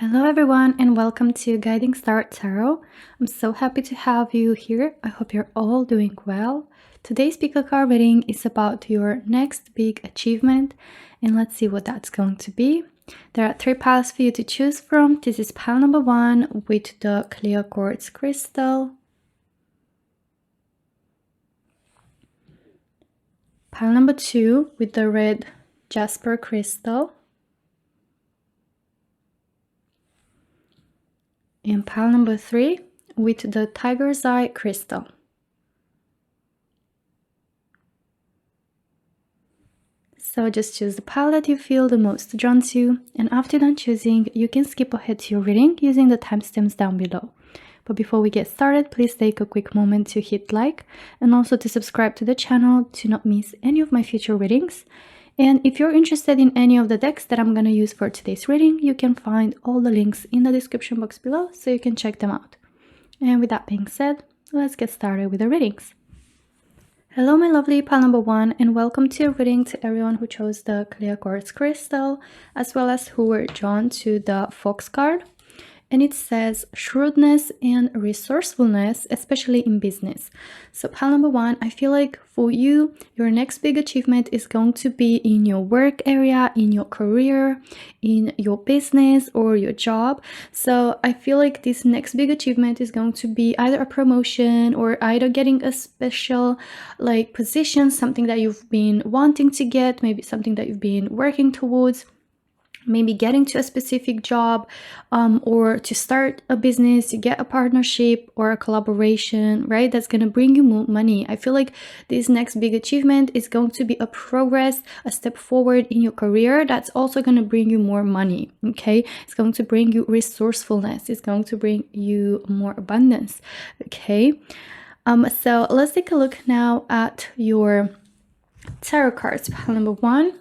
Hello everyone and welcome to Guiding Star Tarot. I'm so happy to have you here. I hope you're all doing well. Today's pick a card reading is about your next big achievement and let's see what that's going to be. There are 3 piles for you to choose from. This is pile number 1 with the clear quartz crystal. Pile number 2 with the red Jasper crystal. And pile number 3 with the tiger's eye crystal. So just choose the pile that you feel the most drawn to, and after done choosing, you can skip ahead to your reading using the timestamps down below. But before we get started, please take a quick moment to hit like and also to subscribe to the channel to not miss any of my future readings. And if you're interested in any of the decks that I'm going to use for today's reading, you can find all the links in the description box below so you can check them out. And with that being said, let's get started with the readings. Hello my lovely pile number 1 and welcome to a reading to everyone who chose the clear quartz crystal as well as who were drawn to the fox card. And it says shrewdness and resourcefulness, especially in business. So pile number 1, I feel like for you, your next big achievement is going to be in your work area, in your career, in your business or your job. So I feel like this next big achievement is going to be either a promotion or either getting a special position, something that you've been wanting to get, maybe something that you've been working towards. Maybe getting to a specific job or to start a business, to get a partnership or a collaboration, right? That's going to bring you more money. I feel like this next big achievement is going to be a progress, a step forward in your career. That's also going to bring you more money, okay? It's going to bring you resourcefulness. It's going to bring you more abundance, okay? So let's take a look now at your tarot cards, pile number 1.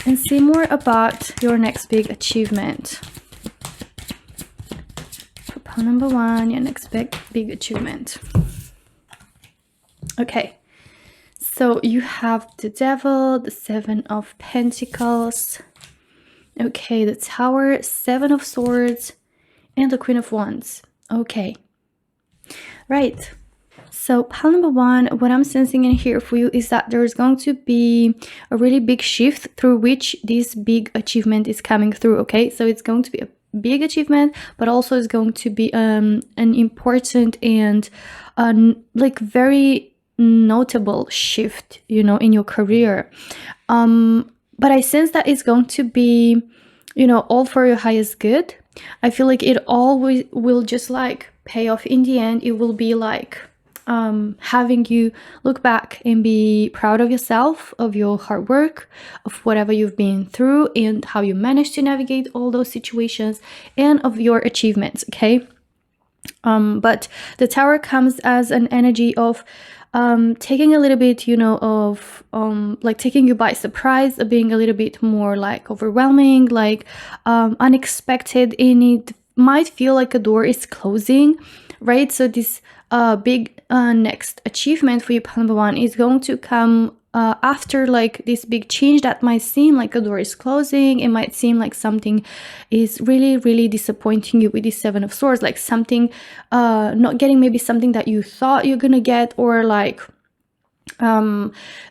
And see more about your next big achievement. For pile number 1, your next big achievement. Okay, so you have the Devil, the 7 of Pentacles. Okay, the Tower, 7 of Swords, and the Queen of Wands. Okay, right. So pile number 1, what I'm sensing in here for you is that there's going to be a really big shift through which this big achievement is coming through, okay? So it's going to be a big achievement, but also it's going to be an important and very notable shift, you know, in your career. But I sense that it's going to be, you know, all for your highest good. I feel like it always will just pay off in the end. It will be having you look back and be proud of yourself, of your hard work, of whatever you've been through and how you managed to navigate all those situations and of your achievements, okay? But the Tower comes as an energy of taking a little bit, you know, of taking you by surprise, being a little bit more overwhelming, unexpected, and it might feel like a door is closing, right? So this big next achievement for you, pile number 1, is going to come after this big change that might seem like a door is closing. It might seem like something is really, really disappointing you with this 7 of Swords, like something not getting maybe something that you thought you're gonna get, or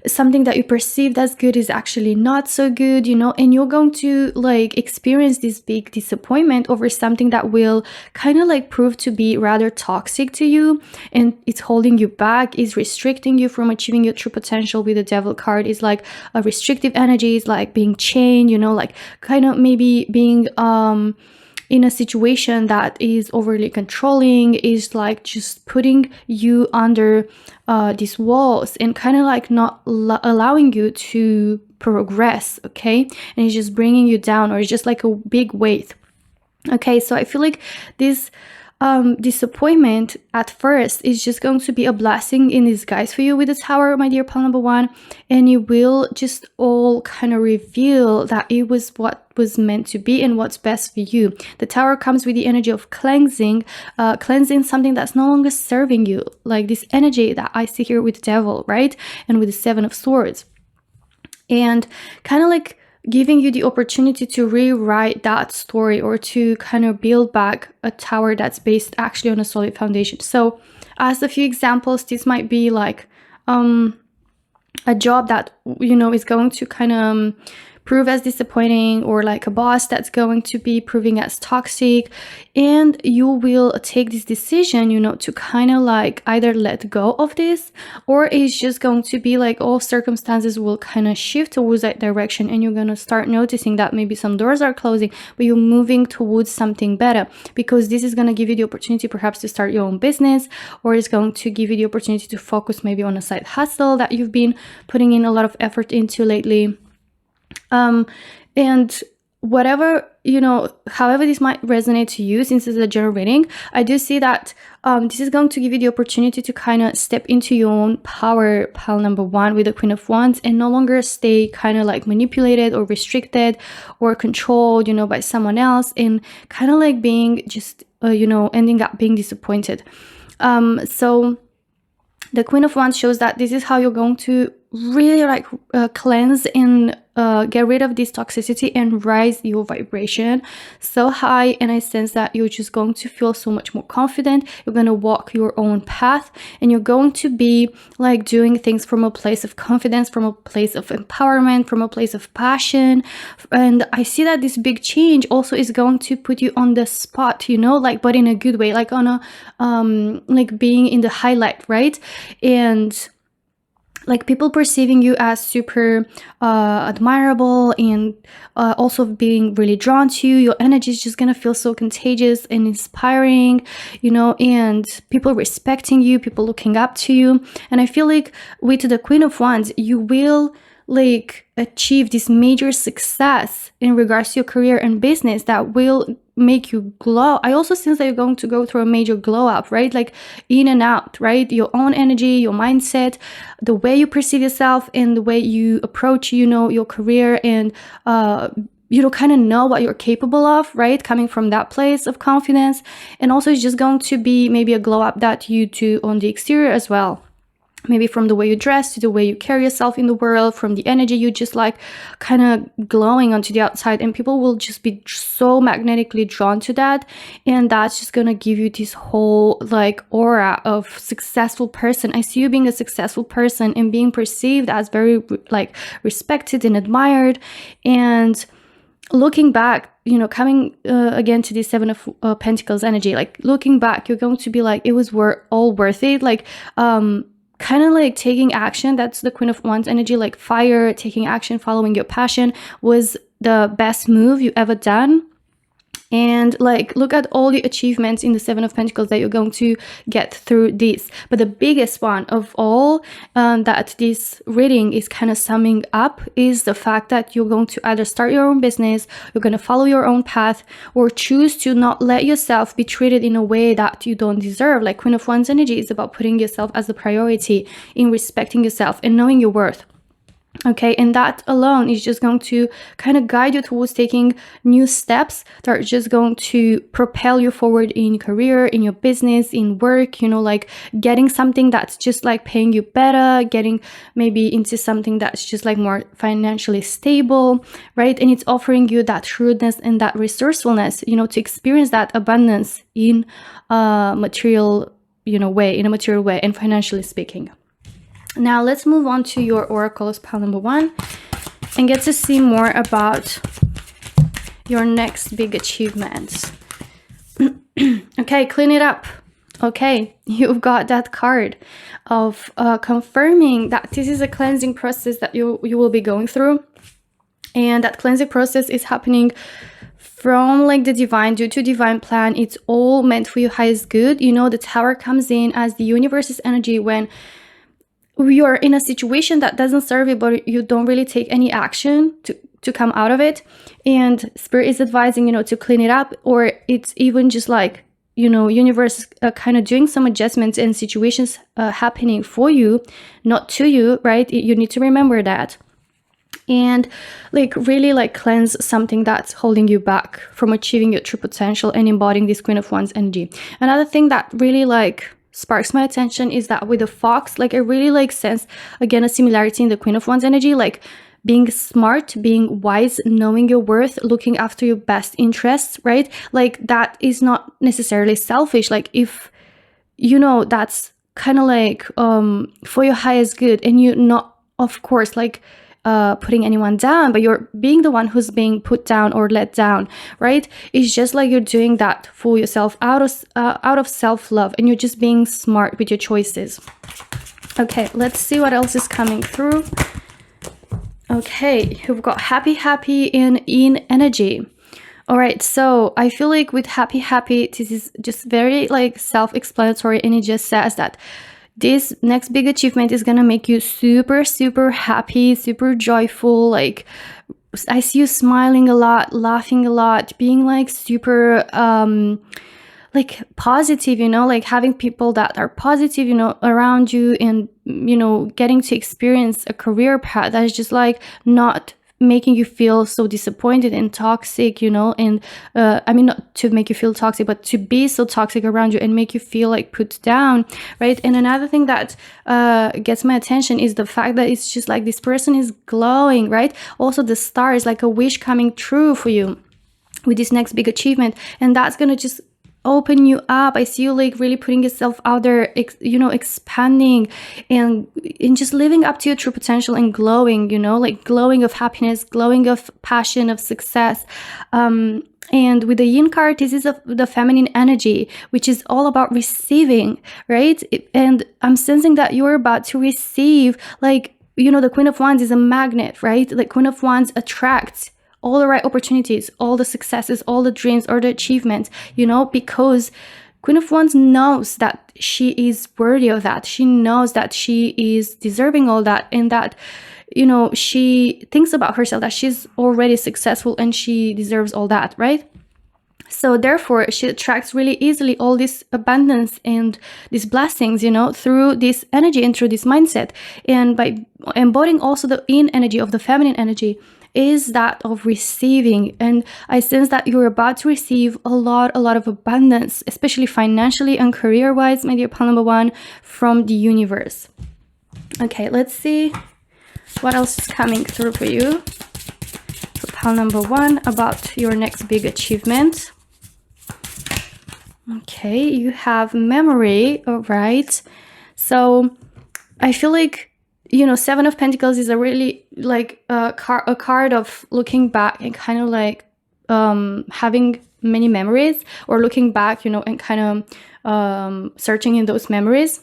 something that you perceived as good is actually not so good, you know, and you're going to experience this big disappointment over something that will kind of prove to be rather toxic to you, and it's holding you back, is restricting you from achieving your true potential. With the Devil card is a restrictive energy, is being chained, you know, kind of maybe being in a situation that is overly controlling, is just putting you under these walls and kind of not allowing you to progress, okay? And it's just bringing you down, or it's just a big weight, okay? So I feel like this disappointment at first is just going to be a blessing in disguise for you with the Tower, my dear pile number 1, and it will just all kind of reveal that it was what was meant to be and what's best for you. The Tower comes with the energy of cleansing something that's no longer serving you, like this energy that I see here with the Devil, right? And with the 7 of Swords, and kind of giving you the opportunity to rewrite that story, or to kind of build back a tower that's based actually on a solid foundation. So as a few examples, this might be like a job that, you know, is going to kind of prove as disappointing, or like a boss that's going to be proving as toxic, and you will take this decision, you know, to kind of like either let go of this, or it's just going to be like all circumstances will kind of shift towards that direction, and you're going to start noticing that maybe some doors are closing, but you're moving towards something better, because this is going to give you the opportunity perhaps to start your own business, or it's going to give you the opportunity to focus maybe on a side hustle that you've been putting in a lot of effort into lately. And whatever, you know, however this might resonate to you, since it's a general reading, I do see that this is going to give you the opportunity to kind of step into your own power, pile number 1 with the Queen of Wands, and no longer stay kind of like manipulated or restricted or controlled, you know, by someone else, and kind of like being just, you know, ending up being disappointed. So the Queen of Wands shows that this is how you're going to really like cleanse and get rid of this toxicity and rise your vibration so high. And I sense that you're just going to feel so much more confident. You're going to walk your own path, and you're going to be like doing things from a place of confidence, from a place of empowerment, from a place of passion. And I see that this big change also is going to put you on the spot, you know, like, but in a good way, like on a like being in the highlight, right? And like people perceiving you as super admirable, and also being really drawn to you. Your energy is just gonna feel so contagious and inspiring, you know, and people respecting you, people looking up to you. And I feel like with the Queen of Wands, you will like achieve this major success in regards to your career and business that will make you glow. I also sense that you're going to go through a major glow up, right? Like in and out, right? Your own energy, your mindset, the way you perceive yourself, and the way you approach, you know, your career, and you know, kind of know what you're capable of, right? Coming from that place of confidence. And also it's just going to be maybe a glow up that you do on the exterior as well. Maybe from the way you dress to the way you carry yourself in the world, from the energy you just like kind of glowing onto the outside, and people will just be so magnetically drawn to that. And that's just gonna give you this whole like aura of successful person. I see you being a successful person and being perceived as very like respected and admired. And looking back, you know, coming again to the 7 of Pentacles energy, like looking back, you're going to be like, it was all worth it. Like kind of like taking action. That's the Queen of Wands energy, like fire, taking action, following your passion was the best move you ever done. And like look at all the achievements in the 7 of Pentacles that you're going to get through this. But the biggest one of all that this reading is kind of summing up is the fact that you're going to either start your own business, you're going to follow your own path, or choose to not let yourself be treated in a way that you don't deserve. Like Queen of Wands energy is about putting yourself as a priority, in respecting yourself and knowing your worth. Okay, and that alone is just going to kind of guide you towards taking new steps that are just going to propel you forward in career, in your business, in work, you know, like getting something that's just like paying you better, getting maybe into something that's just like more financially stable, right? And it's offering you that shrewdness and that resourcefulness, you know, to experience that abundance in a material, you know, way, in a material way, and financially speaking. Now let's move on to your oracles, pile number 1, and get to see more about your next big achievements. Okay, clean it up. Okay, you've got that card of confirming that this is a cleansing process that you will be going through, and that cleansing process is happening from like the divine, due to divine plan. It's all meant for your highest good. You know, the Tower comes in as the universe's energy when you're in a situation that doesn't serve you, but you don't really take any action to come out of it. And Spirit is advising, you know, to clean it up, or it's even just like, you know, universe kind of doing some adjustments and situations happening for you, not to you, right? You need to remember that. And like really like cleanse something that's holding you back from achieving your true potential and embodying this Queen of Wands energy. Another thing that really like sparks my attention is that with the fox, like I really like sense again a similarity in the Queen of Wands energy. Like being smart, being wise, knowing your worth, looking after your best interests, right? Like that is not necessarily selfish. Like if you know that's kind of like for your highest good, and you're not, of course, like putting anyone down, but you're being the one who's being put down or let down, right? It's just like you're doing that for yourself out of self-love, and you're just being smart with your choices. Okay, let's see what else is coming through. Okay, you've got happy and in energy. All right, so I feel like with happy, this is just very like self-explanatory, and it just says that this next big achievement is gonna make you super happy, super joyful. Like I see you smiling a lot, laughing a lot, being like super like positive, you know, like having people that are positive, you know, around you, and you know, getting to experience a career path that is just like not making you feel so disappointed and toxic, you know, and I mean, not to make you feel toxic, but to be so toxic around you and make you feel like put down, right? And another thing that gets my attention is the fact that it's just like this person is glowing, right? Also the star is like a wish coming true for you with this next big achievement, and that's gonna just open you up. I see you like really putting yourself out there, you know, expanding and just living up to your true potential and glowing, you know, like glowing of happiness, glowing of passion, of success. And with the yin card, this is the feminine energy, which is all about receiving, right? And I'm sensing that you're about to receive, like, you know, the Queen of Wands is a magnet, right? Like Queen of Wands attracts all the right opportunities, all the successes, all the dreams or the achievements, you know, because Queen of Wands knows that she is worthy of that. She knows that she is deserving all that, and that, you know, she thinks about herself that she's already successful and she deserves all that, right? So therefore, she attracts really easily all this abundance and these blessings, you know, through this energy and through this mindset. And by embodying also the yin energy of the feminine energy, is that of receiving. And I sense that you're about to receive a lot of abundance, especially financially and career-wise, my dear pile number one, from the universe. Okay, let's see what else is coming through for you. For pile number one, about your next big achievement. Okay, you have memory, all right. So I feel like, you know, Seven of Pentacles is a really like a card of looking back and kind of like having many memories, or looking back, you know, and kind of searching in those memories.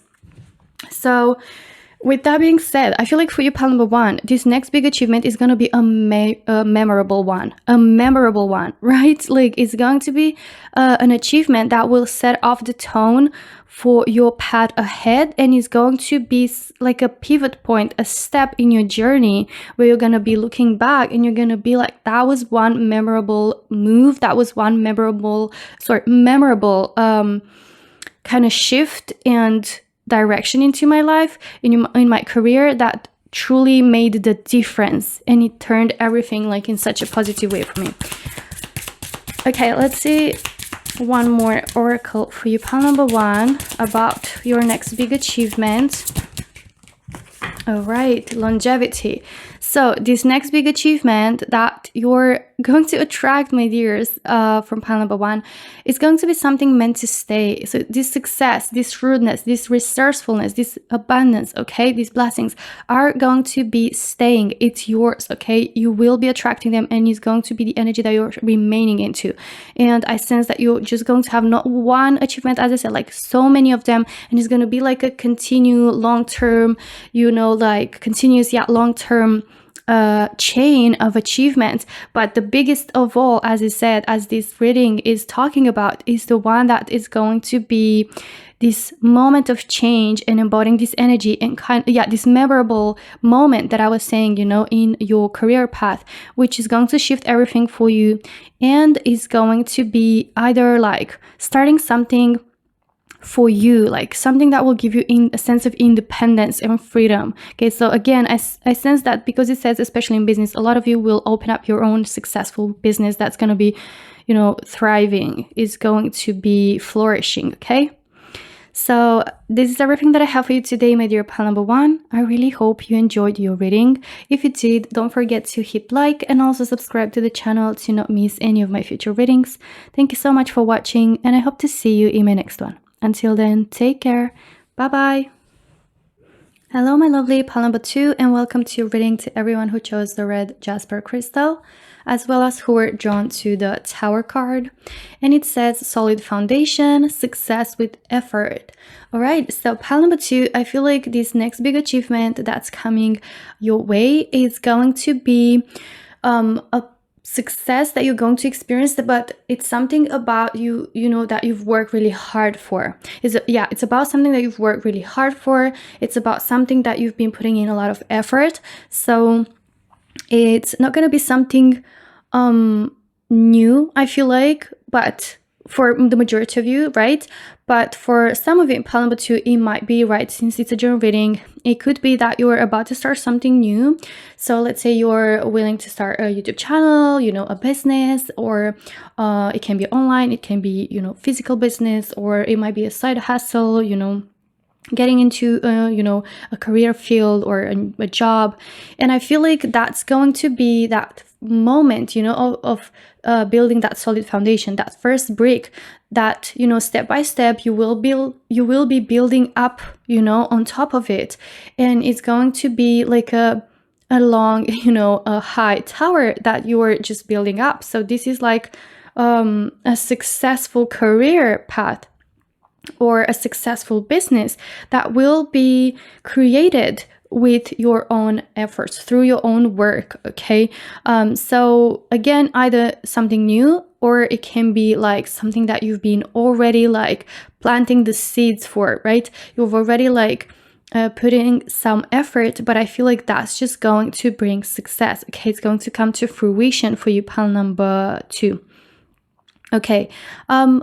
So with that being said, I feel like for you, pile number one, this next big achievement is going to be a memorable one, right? Like it's going to be an achievement that will set off the tone for your path ahead, and is going to be like a pivot point, a step in your journey where you're going to be looking back and you're going to be like, that was one memorable move, that was one memorable kind of shift and direction into my life, in my career, that truly made the difference, and it turned everything like in such a positive way for me. Okay, let's see one more oracle for you, pile number one, about your next big achievement. All right, longevity. So this next big achievement that you're going to attract, my dears, from pile number one, is going to be something meant to stay. So this success, this shrewdness, this resourcefulness, this abundance, okay, these blessings are going to be staying. It's yours, okay? You will be attracting them, and it's going to be the energy that you're remaining into. And I sense that you're just going to have not one achievement, as I said, like so many of them, and it's going to be like a continued long-term, you know, like continuous yet long-term chain of achievements. But the biggest of all, as I said, as this reading is talking about, is the one that is going to be this moment of change and embodying this energy and this memorable moment that I was saying, you know, in your career path, which is going to shift everything for you, and is going to be either like starting something for you, like something that will give you a sense of independence and freedom. Okay, so again, I sense that because it says, especially in business, a lot of you will open up your own successful business that's going to be, you know, thriving, is going to be flourishing. Okay, So this is everything that I have for you today, my dear pal number one. I really hope you enjoyed your reading. If you did, don't forget to hit like and also subscribe to the channel to not miss any of my future readings. Thank you so much for watching, and I hope to see you in my next one. Until then, take care. Bye-bye. Hello, my lovely pal number two, and welcome to your reading to everyone who chose the red Jasper crystal, as well as who were drawn to the Tower card. And it says solid foundation, success with effort. All right, so pal number two, I feel like this next big achievement that's coming your way is going to be a success that you're going to experience, but it's something about you know that you've worked really hard for. It's about something that you've worked really hard for. It's about something that you've been putting in a lot of effort. So it's not going to be something new, I feel like, but for the majority of you, right? But for some of you, pal number two, it might be, right, since it's a general reading, it could be that you're about to start something new. So let's say you're willing to start a YouTube channel, you know, a business, or it can be online, it can be, you know, physical business, or it might be a side hustle, you know, getting into you know, a career field or a job. And I feel like that's going to be that moment, you know, of building that solid foundation, that first brick that, you know, step by step you will be building up, you know, on top of it. And it's going to be like a long, you know, a high tower that you're just building up. So this is like a successful career path or a successful business that will be created with your own efforts, through your own work. Okay, so again, either something new, or it can be like something that you've been already like planting the seeds for, right? You've already like putting some effort, but I feel like that's just going to bring success. Okay, it's going to come to fruition for you, pal number two. Okay,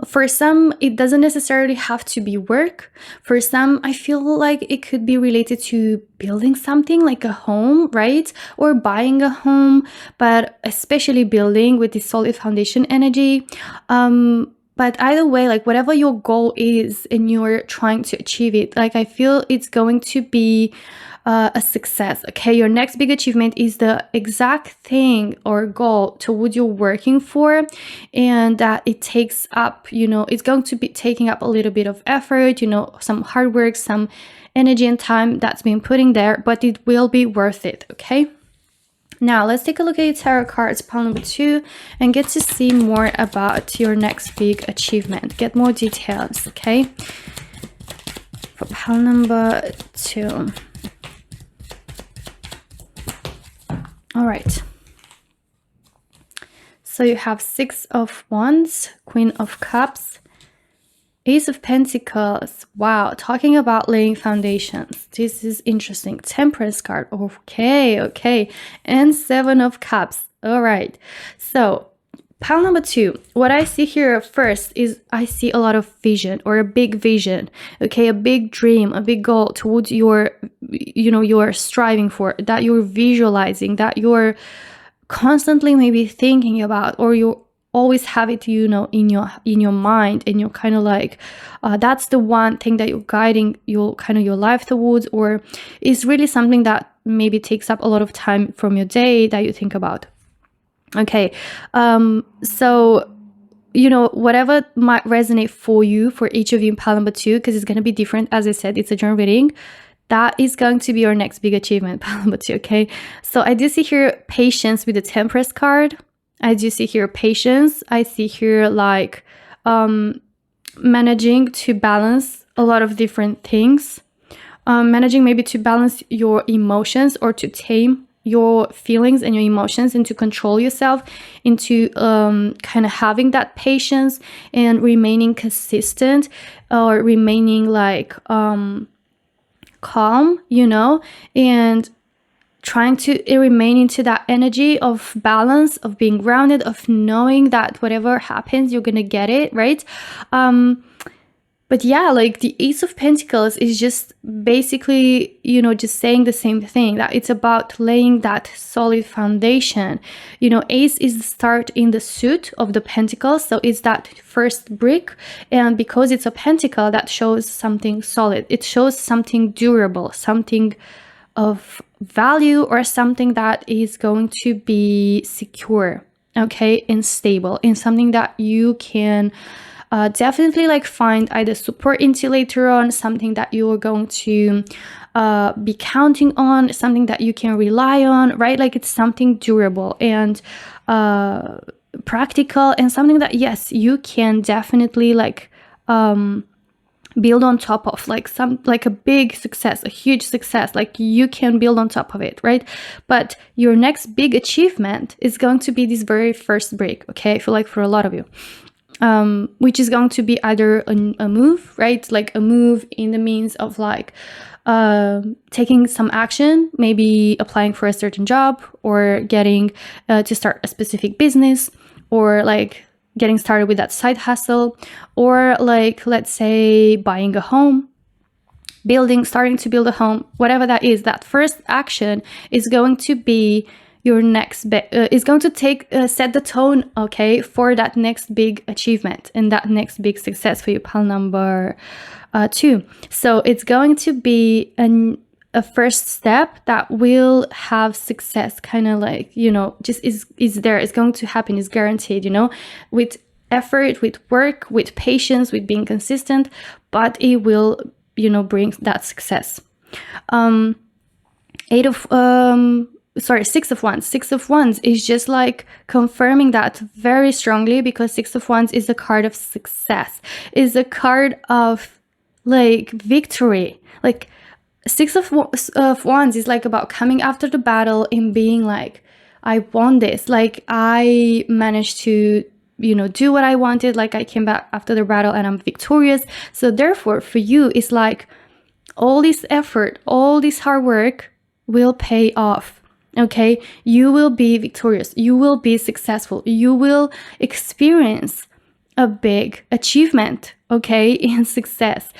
for some, it doesn't necessarily have to be work. For some, I feel like it could be related to building something like a home, right? Or buying a home, but especially building with this solid foundation energy. But either way, like whatever your goal is and you're trying to achieve it, like I feel it's going to be a success. Okay, your next big achievement is the exact thing or goal to what you're working for, and that it takes up, you know, it's going to be taking up a little bit of effort, you know, some hard work, some energy and time that's been putting there, but it will be worth it. Okay, now let's take a look at your tarot cards, pile number two, and get to see more about your next big achievement, get more details. Okay, for pile number two. All right, so you have Six of Wands, Queen of Cups, Ace of Pentacles. Wow, talking about laying foundations. This is interesting. Temperance card. Okay. And Seven of Cups. All right, so pile number two, what I see here first is I see a lot of vision, or a big vision. Okay, a big dream, a big goal towards your, you know, you're striving for, that you're visualizing, that you're constantly maybe thinking about, or you always have it, you know, in your mind, and you're kind of like that's the one thing that you're guiding your kind of your life towards, or is really something that maybe takes up a lot of time from your day that you think about. Okay, so, you know, whatever might resonate for you, for each of you in pile number two, because it's going to be different. As I said, it's a general reading. That is going to be your next big achievement, pile number two. Okay, so I do see here patience with the Temperance card. I do see here patience. I see here like managing to balance a lot of different things, managing maybe to balance your emotions, or to tame your feelings and your emotions, and to control yourself, into kind of having that patience and remaining consistent, or remaining like calm, you know, and trying to remain into that energy of balance, of being grounded, of knowing that whatever happens, you're gonna get it, right? But yeah, like the Ace of Pentacles is just basically, you know, just saying the same thing, that it's about laying that solid foundation. You know, Ace is the start in the suit of the Pentacles, so it's that first brick. And because it's a pentacle, that shows something solid. It shows something durable, something of value, or something that is going to be secure, okay, and stable, and something that you can definitely like find either support into later on, something that you are going to be counting on, something that you can rely on, right? Like it's something durable and practical, and something that, yes, you can definitely like build on top of, like a big success, a huge success, like you can build on top of it, right? But your next big achievement is going to be this very first break, okay? I feel like for a lot of you, which is going to be either a move, right? Like a move in the means of like taking some action, maybe applying for a certain job, or getting to start a specific business, or like getting started with that side hustle, or like, let's say, buying a home, starting to build a home, whatever that is. That first action is going to be your next is going to set the tone, okay, for that next big achievement and that next big success for you, pile number 2. So it's going to be a first step that will have success, kind of like, you know, just is there, it's going to happen, is guaranteed, you know, with effort, with work, with patience, with being consistent, but it will, you know, bring that success. 6 of Wands. 6 of Wands is just like confirming that very strongly, because 6 of Wands is a card of success, is a card of like victory. Like 6 of Wands is like about coming after the battle and being like, I won this, like I managed to, you know, do what I wanted, like I came back after the battle and I'm victorious. So therefore for you, it's like all this effort, all this hard work will pay off. Okay, you will be victorious, you will be successful, you will experience a big achievement, okay, in success,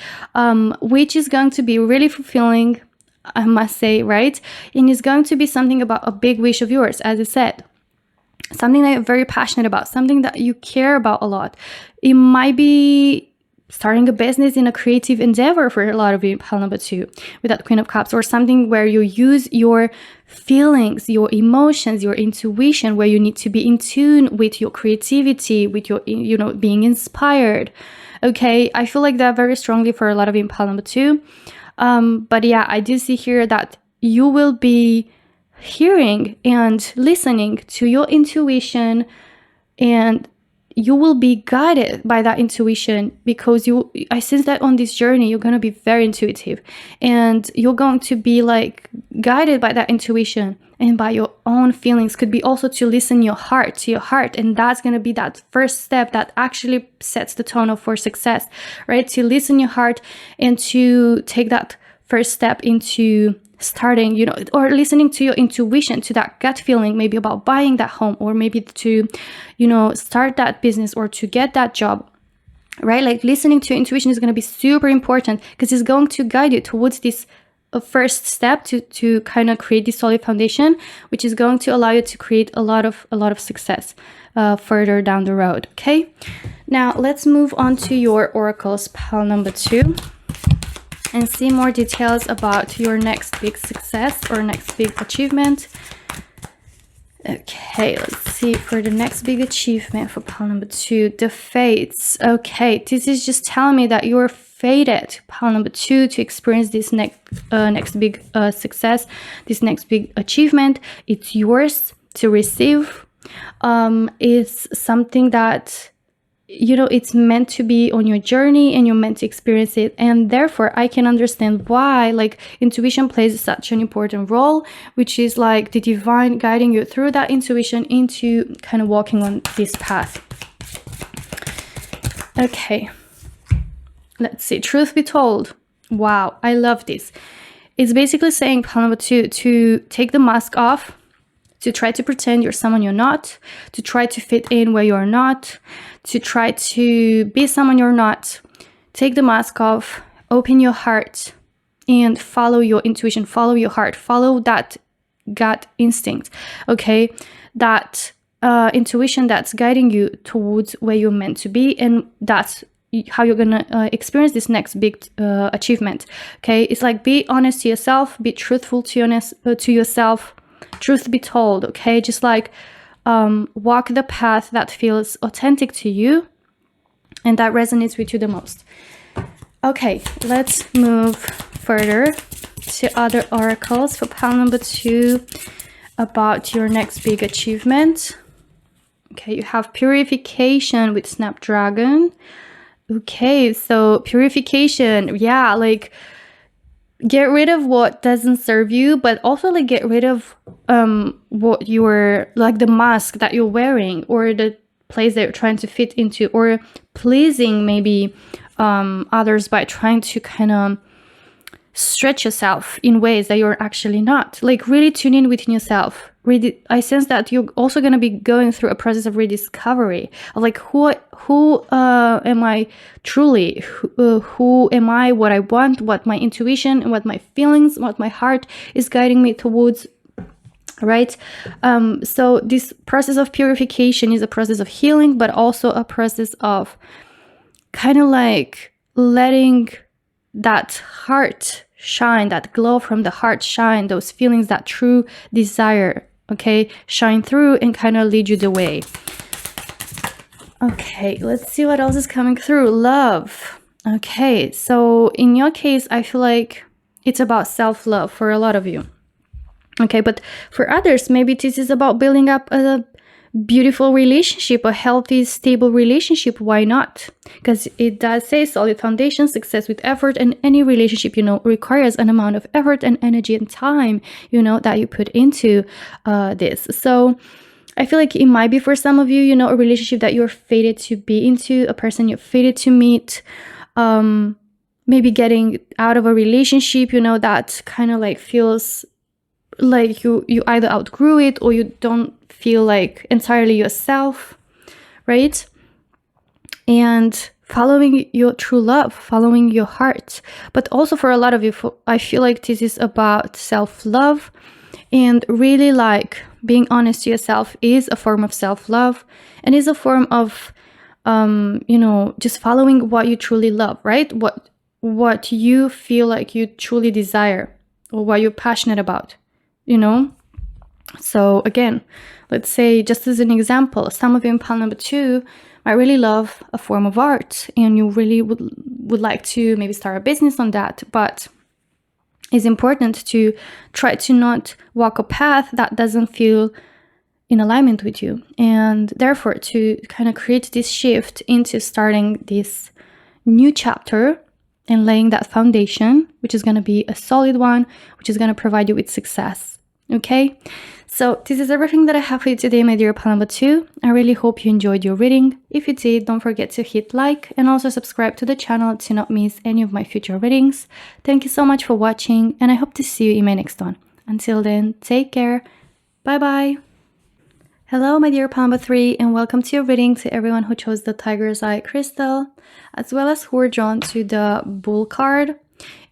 which is going to be really fulfilling, I must say, right? And it's going to be something about a big wish of yours, as I said, something that you're very passionate about, something that you care about a lot. It might be starting a business in a creative endeavor for a lot of you, pile number 2, with that Queen of Cups, or something where you use your feelings, your emotions, your intuition, where you need to be in tune with your creativity, with your, you know, being inspired. Okay, I feel like that very strongly for a lot of you in pile number 2. But yeah, I do see here that you will be hearing and listening to your intuition, and you will be guided by that intuition, because I sense that on this journey you're going to be very intuitive, and you're going to be like guided by that intuition and by your own feelings. Could be also to listen to your heart, and that's going to be that first step that actually sets the tone for success, right? To listen to your heart and to take that first step into starting, you know, or listening to your intuition, to that gut feeling, maybe about buying that home, or maybe to, you know, start that business or to get that job, right? Like listening to your intuition is going to be super important, because it's going to guide you towards this first step to kind of create this solid foundation, which is going to allow you to create a lot of success further down the road. Okay, now let's move on to your oracles, pile number 2, and see more details about your next big success or next big achievement. Okay, let's see for the next big achievement for pile number 2, the Fates. Okay, this is just telling me that you're fated, pile number 2, to experience this next big success, this next big achievement. It's yours to receive. It's something that, you know, it's meant to be on your journey, and you're meant to experience it. And therefore I can understand why like intuition plays such an important role, which is like the divine guiding you through that intuition into kind of walking on this path. Okay, let's see. Truth be told, wow, I love this. It's basically saying, pile number 2, to take the mask off, to try to pretend you're someone you're not, to try to fit in where you're not, to try to be someone you're not, take the mask off, open your heart, and follow your intuition, follow your heart, follow that gut instinct, okay? That intuition that's guiding you towards where you're meant to be, and that's how you're gonna experience this next big achievement, okay? It's like, be honest to yourself, be truthful to yourself, truth be told, okay? Just like walk the path that feels authentic to you and that resonates with you the most. Okay, let's move further to other oracles for pile number 2 about your next big achievement. Okay, you have purification with Snapdragon. Okay, so purification, yeah, like get rid of what doesn't serve you, but also like get rid of what you're, like the mask that you're wearing, or the place that you're trying to fit into, or pleasing maybe others by trying to kind of stretch yourself in ways that you're actually not. Like really tune in within yourself. Really, I sense that you're also going to be going through a process of rediscovery of like who am I truly, who am I, what I want, what my intuition and what my feelings, what my heart is guiding me towards, right? So this process of purification is a process of healing, but also a process of kind of like letting that heart shine, that glow from the heart shine, those feelings, that true desire, okay, shine through and kind of lead you the way. Okay, let's see what else is coming through. Love. Okay, so in your case, I feel like it's about self-love for a lot of you. Okay, but for others, maybe this is about building up a beautiful relationship, a healthy, stable relationship. Why not? Because it does say solid foundation, success with effort, and any relationship, you know, requires an amount of effort and energy and time, you know, that you put into this. So I feel like it might be for some of you, you know, a relationship that you're fated to be into, a person you're fated to meet, maybe getting out of a relationship, you know, that kind of like feels like you either outgrew it or you don't feel like entirely yourself, right? And following your true love, following your heart. But also for a lot of you, I feel like this is about self-love, and really like being honest to yourself is a form of self-love, and is a form of you know, just following what you truly love, right? What you feel like you truly desire, or what you're passionate about, you know? So again, let's say, just as an example, some of you in pile number 2 might really love a form of art, and you really would like to maybe start a business on that, but it's important to try to not walk a path that doesn't feel in alignment with you, and therefore to kind of create this shift into starting this new chapter and laying that foundation, which is going to be a solid one, which is going to provide you with success. Okay, so this is everything that I have for you today, my dear pile number 2. I really hope you enjoyed your reading. If you did, don't forget to hit like and also subscribe to the channel to not miss any of my future readings. Thank you so much for watching, and I hope to see you in my next one. Until then, take care. Bye bye. Hello, my dear pile number 3, and welcome to your reading to everyone who chose the Tiger's Eye crystal, as well as who were drawn to the Bull card.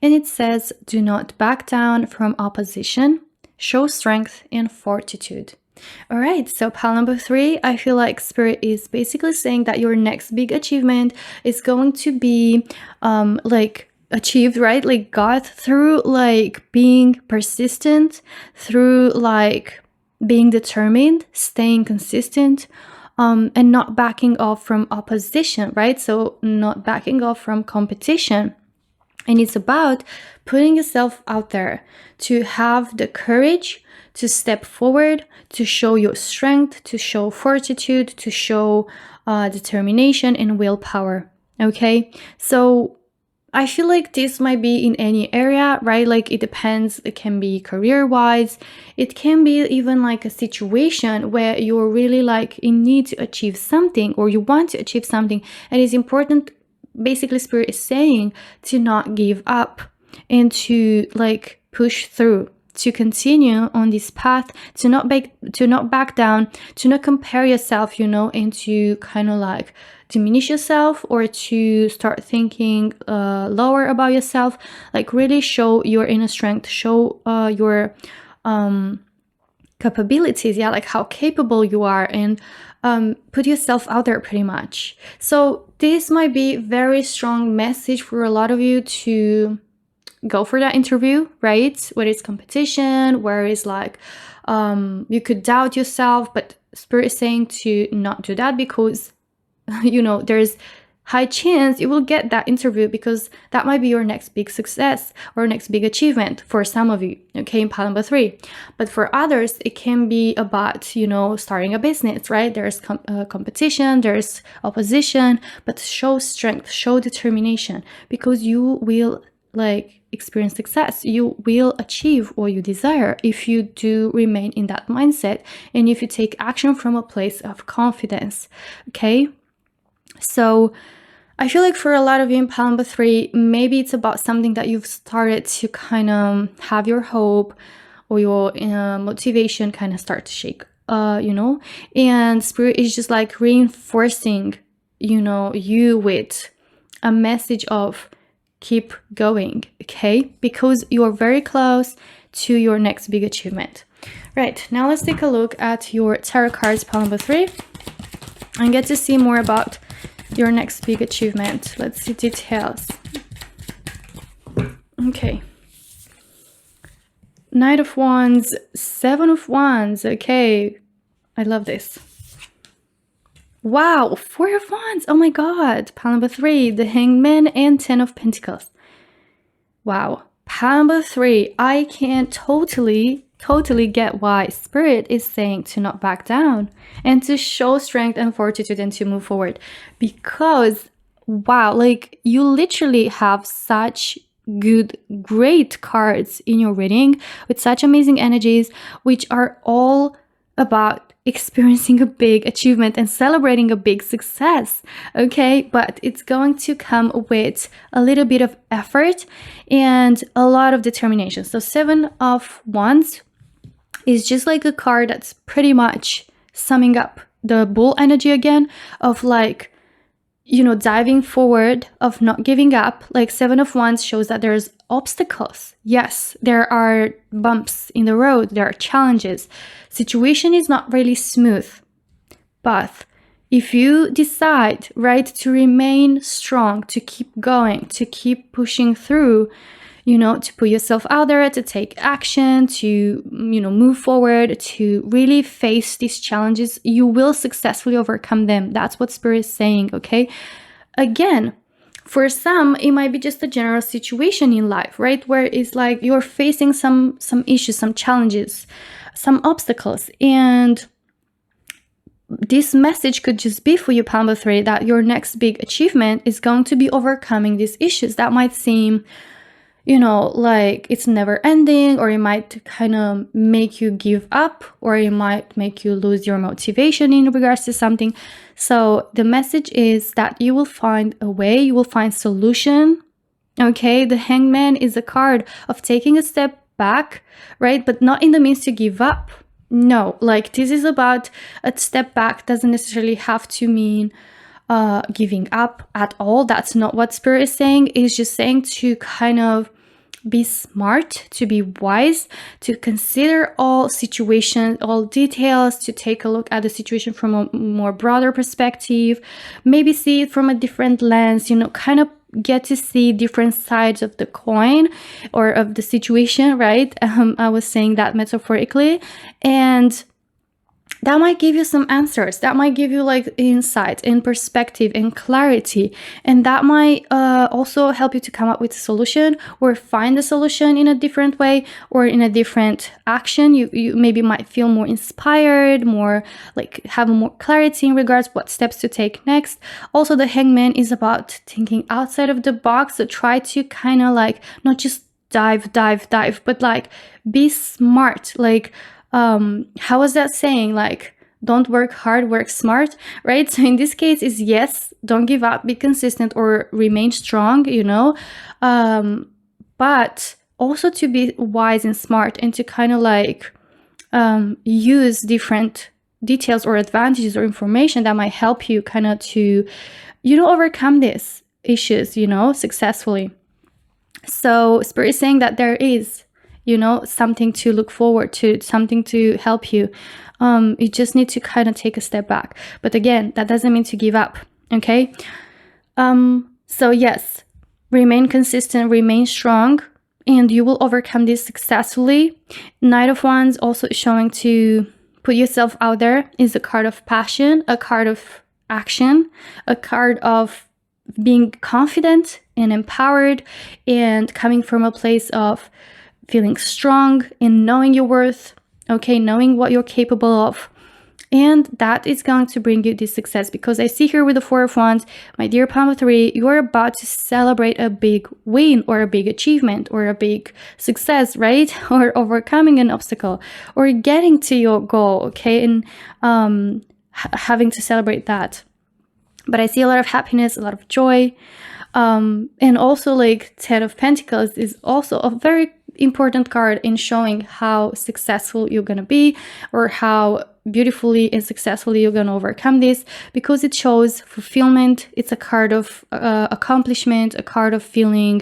And it says, do not back down from opposition. Show strength and fortitude. All right, so pile number 3, I feel like Spirit is basically saying that your next big achievement is going to be like achieved, right? Like got through like being persistent, through like being determined, staying consistent, and not backing off from opposition, right? So not backing off from competition. And it's about putting yourself out there, to have the courage to step forward, to show your strength, to show fortitude, to show determination and willpower. Okay, so I feel like this might be in any area, right? Like it depends. It can be career-wise. It can be even like a situation where you're really like in need to achieve something, or you want to achieve something, and it's important. Basically, Spirit is saying to not give up and to like push through, to continue on this path, to not back down, to not compare yourself, and to kind of like diminish yourself or to start thinking lower about yourself. Like really show your inner strength, show your capabilities, like how capable you are, and put yourself out there pretty much. So this might be very strong message for a lot of you to go for that interview, right? Whether it's competition, where it's like you could doubt yourself, but Spirit is saying to not do that, because there's high chance you will get that interview, because that might be your next big success or next big achievement for some of you, okay, in pile number 3. But for others, it can be about, starting a business, right? There's competition, there's opposition, but show strength, show determination, because you will experience success. You will achieve what you desire if you do remain in that mindset and if you take action from a place of confidence, okay? So I feel like for a lot of you in pile number 3, maybe it's about something that you've started to kind of have your hope or your motivation kind of start to shake, and Spirit is just like reinforcing, you with a message of keep going, okay? Because you're very close to your next big achievement. Right, now let's take a look at your tarot cards, pile number 3, and get to see more about your next big achievement. Let's see details. Okay. Knight of Wands, 7 of Wands. Okay. I love this. Wow, 4 of Wands. Oh my god. Pile number 3, the Hangman and 10 of Pentacles. Wow. Pile number 3, I can totally get why Spirit is saying to not back down and to show strength and fortitude and to move forward, because wow, you literally have such great cards in your reading with such amazing energies, which are all about experiencing a big achievement and celebrating a big success, okay? But it's going to come with a little bit of effort and a lot of determination. So 7 of Wands is just like a card that's pretty much summing up the bull energy again of diving forward, of not giving up. 7 of Wands shows that there's obstacles. Yes, there are bumps in the road, there are challenges. Situation is not really smooth. But if you decide, right, to remain strong, to keep going, to keep pushing through, to put yourself out there, to take action, to, move forward, to really face these challenges, you will successfully overcome them. That's what Spirit is saying, okay? Again, for some, it might be just a general situation in life, right? Where it's like you're facing some issues, some challenges, some obstacles. And this message could just be for you, pile number 3, that your next big achievement is going to be overcoming these issues that might seem like it's never ending, or it might kind of make you give up, or it might make you lose your motivation in regards to something. So the message is that you will find a way, you will find solution, okay? The Hangman is a card of taking a step back, right? But not in the means to give up. No, this is about a step back, doesn't necessarily have to mean giving up at all. That's not what Spirit is saying. It's just saying to kind of be smart, to be wise, to consider all situations, all details, to take a look at the situation from a more broader perspective, maybe see it from a different lens, kind of get to see different sides of the coin or of the situation, right? I was saying that metaphorically, and that might give you some answers. That might give you insight and perspective and clarity. And that might also help you to come up with a solution or find a solution in a different way or in a different action. You maybe might feel more inspired, more have more clarity in regards what steps to take next. Also, the Hangman is about thinking outside of the box. So try to kind of not just dive, but be smart. How was that saying? Don't work hard, work smart, right? So in this case is yes, don't give up, be consistent or remain strong, but also to be wise and smart and to kind of like use different details or advantages or information that might help you kind of to, overcome these issues, successfully. So Spirit is saying that there is, something to look forward to, something to help you. You just need to kind of take a step back. But again, that doesn't mean to give up, okay? So yes, remain consistent, remain strong, and you will overcome this successfully. Knight of Wands also showing to put yourself out there is a card of passion, a card of action, a card of being confident and empowered and coming from a place of feeling strong and knowing your worth, okay, knowing what you're capable of. And that is going to bring you this success, because I see here with the Four of Wands, my dear Palm 3, you're about to celebrate a big win or a big achievement or a big success, right? Or overcoming an obstacle or getting to your goal, okay? And having to celebrate that. But I see a lot of happiness, a lot of joy. And also like Ten of Pentacles is also a very important card in showing how successful you're going to be, or how beautifully and successfully you're going to overcome this, because it shows fulfillment. It's a card of accomplishment, a card of feeling,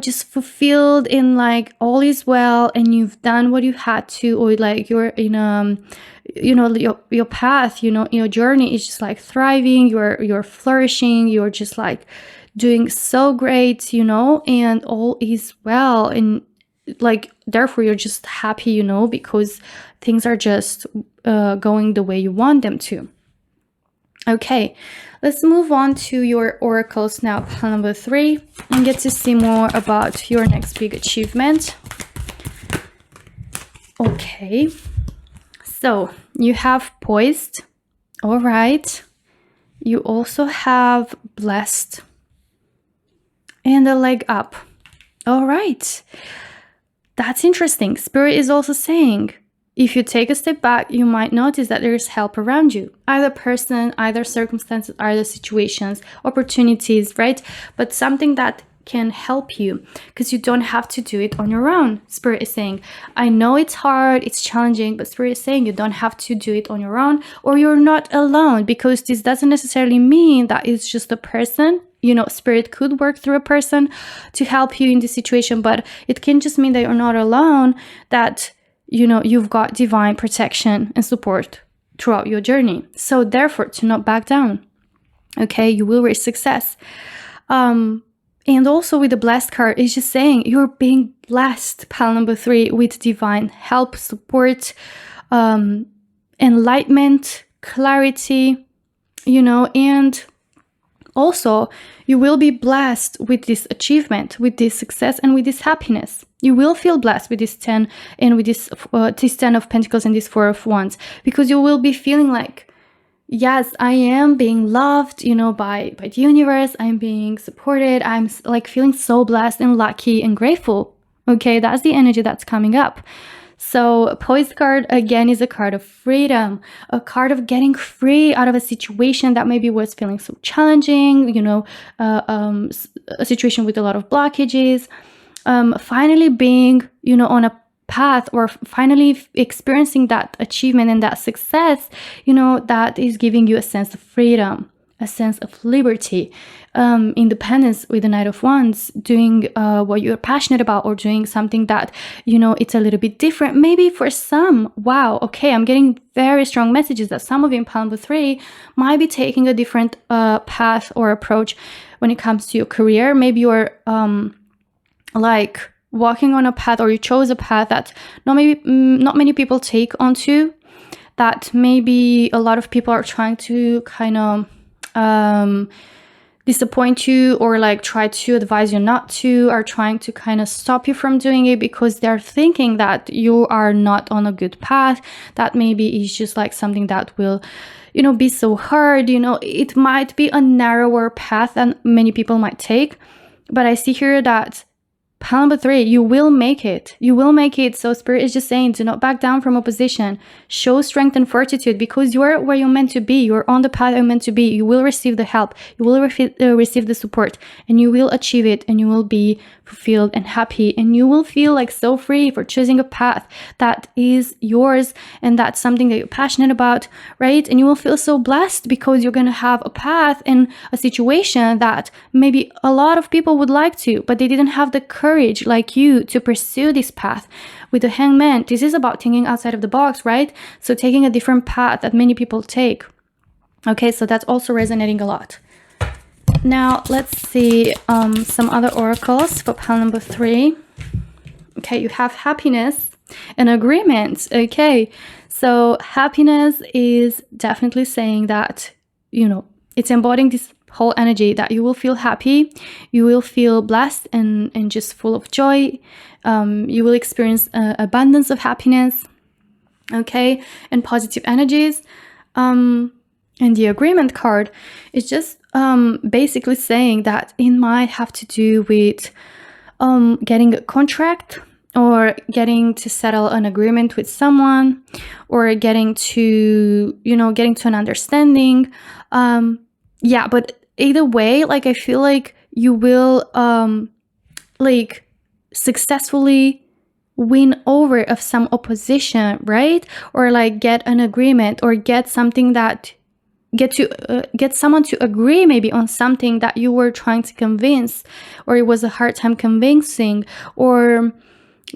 just fulfilled in like all is well and you've done what you had to, or like you're in your path, your journey is just like thriving, you're flourishing, you're just like doing so great, and all is well, and like therefore you're just happy, because things are just going the way you want them to. Okay, let's move on to your oracles now, pile number 3, and get to see more about your next big achievement. Okay, so you have poised, all right. You also have blessed and a leg up. All right, that's interesting. Spirit is also saying, if you take a step back, you might notice that there is help around you. Either person, either circumstances, either situations, opportunities, right? But something that can help you, because you don't have to do it on your own. Spirit is saying, I know it's hard, it's challenging, but Spirit is saying you don't have to do it on your own, or you're not alone, because this doesn't necessarily mean that it's just a person. Spirit could work through a person to help you in this situation, but it can just mean that you're not alone, that you've got divine protection and support throughout your journey. So therefore, to not back down, okay, you will reach success. And also with the blessed card, it's just saying you're being blessed, pile number 3, with divine help, support, enlightenment, clarity, and also you will be blessed with this achievement, with this success, and with this happiness. You will feel blessed with this 10 and with this 10 of Pentacles and this 4 of Wands, because you will be feeling like, yes, I am being loved, by the universe. I'm being supported. I'm like feeling so blessed and lucky and grateful. Okay, that's the energy that's coming up. So poised card again is a card of freedom, a card of getting free out of a situation that maybe was feeling so challenging, a situation with a lot of blockages. Finally being, on a path, or finally experiencing that achievement and that success, that is giving you a sense of freedom, a sense of liberty, independence with the Knight of Wands, doing what you're passionate about, or doing something that, it's a little bit different. Maybe for some, wow, okay, I'm getting very strong messages that some of you in pile number 3 might be taking a different path or approach when it comes to your career. Maybe you're like walking on a path, or you chose a path that not many people take onto, that maybe a lot of people are trying to kind of disappoint you, or like try to advise you not to, or trying to kind of stop you from doing it, because they're thinking that you are not on a good path, that maybe is just like something that will be so hard. It might be a narrower path than many people might take. But I see here that Pile number 3, you will make it. You will make it. So Spirit is just saying, do not back down from opposition. Show strength and fortitude, because you're where you're meant to be. You're on the path you're meant to be. You will receive the help. You will receive the support, and you will achieve it, and you will be fulfilled and happy, and you will feel like so free for choosing a path that is yours, and that's something that you're passionate about, right? And you will feel so blessed because you're going to have a path and a situation that maybe a lot of people would like to, but they didn't have the courage like you to pursue this path. With the Hangman, this is about thinking outside of the box, right? So taking a different path that many people take. Okay, so that's also resonating a lot. Now let's see some other oracles for pile number 3. Okay, you have happiness and agreement. Okay, so happiness is definitely saying that, you know, it's embodying this whole energy that you will feel happy, you will feel blessed and just full of joy. You will experience abundance of happiness, okay, and positive energies. And the agreement card is just basically saying that it might have to do with getting a contract, or getting to settle an agreement with someone, or getting to, you know, getting to an understanding. Yeah, but either way, like, I feel like you will like successfully win over of some opposition, right? Or like get an agreement, or get something that get someone to agree maybe on something that you were trying to convince, or it was a hard time convincing, or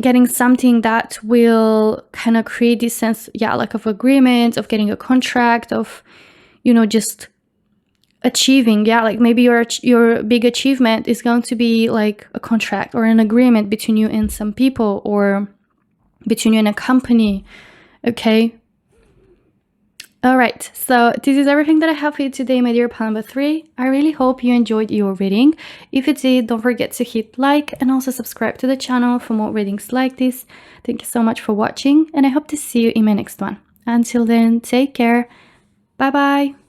getting something that will kind of create this sense, yeah, like of agreement, of getting a contract, of, you know, just achieving, yeah, like maybe your big achievement is going to be like a contract or an agreement between you and some people, or between you and a company. Okay. All right, so this is everything that I have for you today, my dear pile number 3. I really hope you enjoyed your reading. If you did, don't forget to hit like and also subscribe to the channel for more readings like this. Thank you so much for watching, and I hope to see you in my next one. Until then, take care. Bye bye.